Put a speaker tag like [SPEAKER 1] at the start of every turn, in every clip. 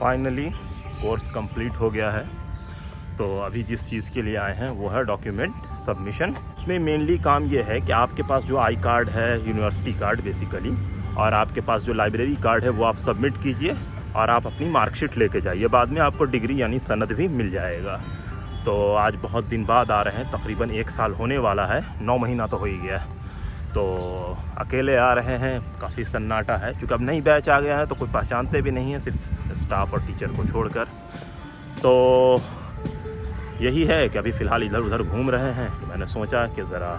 [SPEAKER 1] Finally course complete हो गया है। तो अभी जिस चीज़ के लिए आए हैं वो है डॉक्यूमेंट सबमिशन। उसमें मेनली काम ये है कि आपके पास जो आई कार्ड है, यूनिवर्सिटी कार्ड बेसिकली, और आपके पास जो लाइब्रेरी कार्ड है वो आप सबमिट कीजिए और आप अपनी मार्कशीट लेके जाइए। बाद में आपको डिग्री यानी सनद भी मिल जाएगा। तो आज बहुत दिन बाद आ रहे हैं, तकरीबन 1 साल होने वाला है, 9 महीना तो हो ही गया। तो अकेले आ रहे हैं, काफ़ी सन्नाटा है क्योंकि अब नई बैच आ गया है तो कोई पहचानते भी नहीं है, सिर्फ स्टाफ और टीचर को छोड़कर। तो यही है कि अभी फ़िलहाल इधर उधर घूम रहे हैं। तो मैंने सोचा कि ज़रा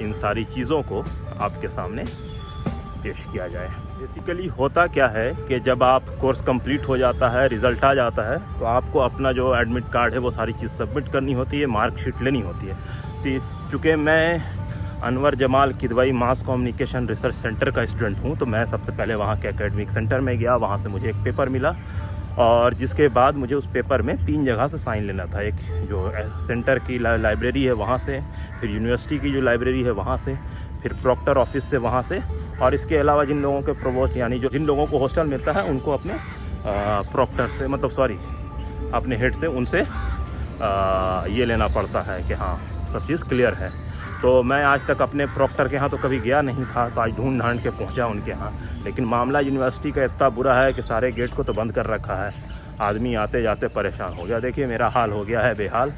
[SPEAKER 1] इन सारी चीज़ों को आपके सामने पेश किया जाए। बेसिकली होता क्या है कि जब आप कोर्स कंप्लीट हो जाता है, रिज़ल्ट आ जाता है, तो आपको अपना जो एडमिट कार्ड है वो सारी चीज़ सबमिट करनी होती है, मार्कशीट लेनी होती है। तो चूँकि मैं Anwar Jamal Kidwai mass communication research centre का स्टूडेंट हूँ, तो मैं सबसे पहले वहाँ के एकेडमिक सेंटर में गया। वहाँ से मुझे एक पेपर मिला और जिसके बाद मुझे उस पेपर में 3 जगह से साइन लेना था। एक जो सेंटर की लाइब्रेरी है वहाँ से, फिर यूनिवर्सिटी की जो लाइब्रेरी है वहाँ से, फिर प्रॉक्टर ऑफिस से वहाँ से, और इसके अलावा जिन लोगों के प्रोवोस्ट यानी जो जिन लोगों को हॉस्टल मिलता है उनको अपने प्रॉक्टर से, मतलब सॉरी अपने हेड से उनसे ये लेना पड़ता है कि हाँ सब चीज़ क्लियर है। तो मैं आज तक अपने प्रॉक्टर के यहाँ तो कभी गया नहीं था, तो आज ढूंढ ढांड के पहुँचा उनके यहाँ। लेकिन मामला यूनिवर्सिटी का इतना बुरा है कि सारे गेट को तो बंद कर रखा है। आदमी आते जाते परेशान हो गया। देखिए मेरा हाल हो गया है बेहाल।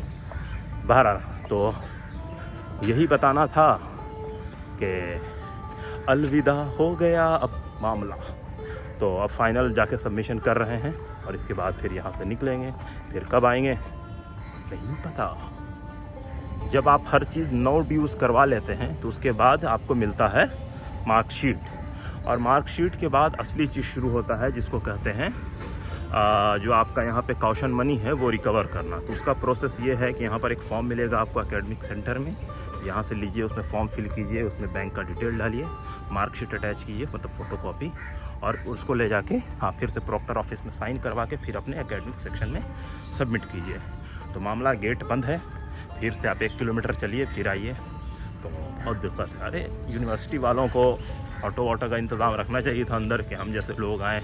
[SPEAKER 1] बहरहाल तो यही बताना था कि अलविदा हो गया अब मामला। तो अब फाइनल जाके सबमिशन कर रहे हैं और इसके बाद फिर यहाँ से निकलेंगे। फिर कब आएंगे नहीं पता। जब आप हर चीज़ नो ड्यूज़ करवा लेते हैं तो उसके बाद आपको मिलता है मार्कशीट, और मार्कशीट के बाद असली चीज़ शुरू होता है जिसको कहते हैं जो आपका यहाँ पे कॉशन मनी है वो रिकवर करना। तो उसका प्रोसेस ये है कि यहाँ पर एक फॉर्म मिलेगा आपको एकेडमिक सेंटर में, यहाँ से लीजिए, उसमें फॉर्म फिल कीजिए, उसमें बैंक का डिटेल डालिए, मार्कशीट अटैच कीजिए मतलब फ़ोटोकॉपी, और उसको ले जाके फिर से प्रॉक्टर ऑफिस में साइन करवा के फिर अपने एकेडमिक सेक्शन में सबमिट कीजिए। तो मामला गेट बंद है, फिर से आप 1 किलोमीटर चलिए फिर आइए। तो बहुत दिक्कत है। अरे यूनिवर्सिटी वालों को ऑटो का इंतज़ाम रखना चाहिए था अंदर, कि हम जैसे लोग आएँ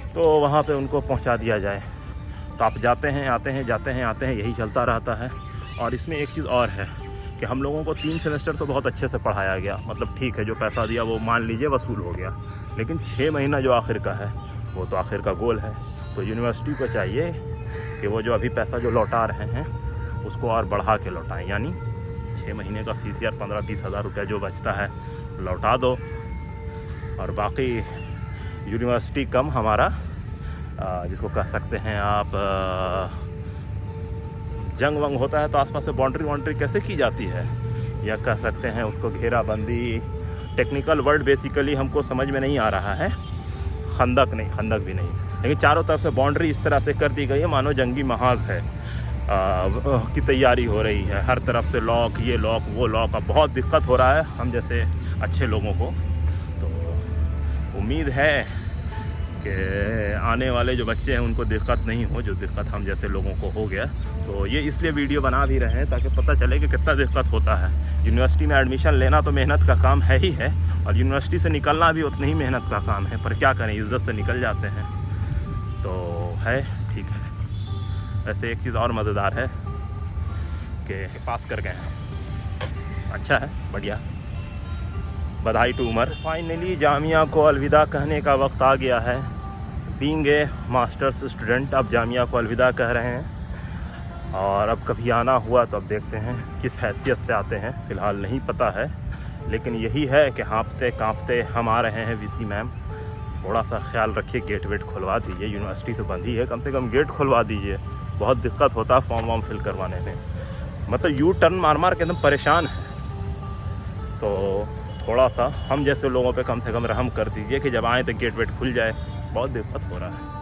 [SPEAKER 1] तो वहाँ पे उनको पहुँचा दिया जाए। तो आप जाते हैं आते हैं, जाते हैं आते हैं, यही चलता रहता है। और इसमें एक चीज़ और है कि हम लोगों को 3 सेमेस्टर तो बहुत अच्छे से पढ़ाया गया, मतलब ठीक है, जो पैसा दिया वो मान लीजिए वसूल हो गया। लेकिन 6 महीना जो आखिर का है वो तो आखिर का गोल है। तो यूनिवर्सिटी को चाहिए कि वो जो अभी पैसा जो लौटा रहे हैं उसको और बढ़ा के लौटाएं, यानी 6 महीने का फीस यार 15-20 हज़ार रुपया जो बचता है लौटा दो, और बाकी यूनिवर्सिटी कम हमारा जिसको कह सकते हैं आप जंग वंग होता है तो आसपास से बाउंड्री कैसे की जाती है, या कह सकते हैं उसको घेराबंदी। टेक्निकल वर्ड बेसिकली हमको समझ में नहीं आ रहा है। खंदक भी नहीं, लेकिन चारों तरफ से बाउंड्री इस तरह से कर दी गई है मानो जंगी महाज है की तैयारी हो रही है। हर तरफ से लॉक, ये लॉक वो लॉक। अब बहुत दिक्कत हो रहा है हम जैसे अच्छे लोगों को। तो उम्मीद है कि आने वाले जो बच्चे हैं उनको दिक्कत नहीं हो जो दिक्कत हम जैसे लोगों को हो गया। तो ये इसलिए वीडियो बना भी रहे हैं ताकि पता चले कि कितना दिक्कत होता है। यूनिवर्सिटी में एडमिशन लेना तो मेहनत का काम है ही है, और यूनिवर्सिटी से निकलना भी उतनी ही मेहनत का काम है, पर क्या करें, इज्जत से निकल जाते हैं। तो है ठीक है। वैसे एक चीज़ और मज़ेदार है कि पास कर गए हैं, अच्छा है, बढ़िया, बधाई टू उमर। फाइनली जामिया को अलविदा कहने का वक्त आ गया है। बीइंग ए मास्टर्स स्टूडेंट अब जामिया को अलविदा कह रहे हैं, और अब कभी आना हुआ तो अब देखते हैं किस हैसियत से आते हैं, फ़िलहाल नहीं पता है। लेकिन यही है कि हाँफते काँपते हम आ रहे हैं। वीसी मैम थोड़ा सा ख्याल रखिए, गेट वेट खुलवा दीजिए, यूनिवर्सिटी तो बंद ही है, कम से कम गेट खुलवा दीजिए। बहुत दिक्कत होता है फॉर्म वॉर्म फिल करवाने में, मतलब यू टर्न मार के एकदम परेशान है। तो थोड़ा सा हम जैसे लोगों पे कम से कम रहम कर दीजिए कि जब आएँ तो गेट वेट खुल जाए, बहुत दिक्कत हो रहा है।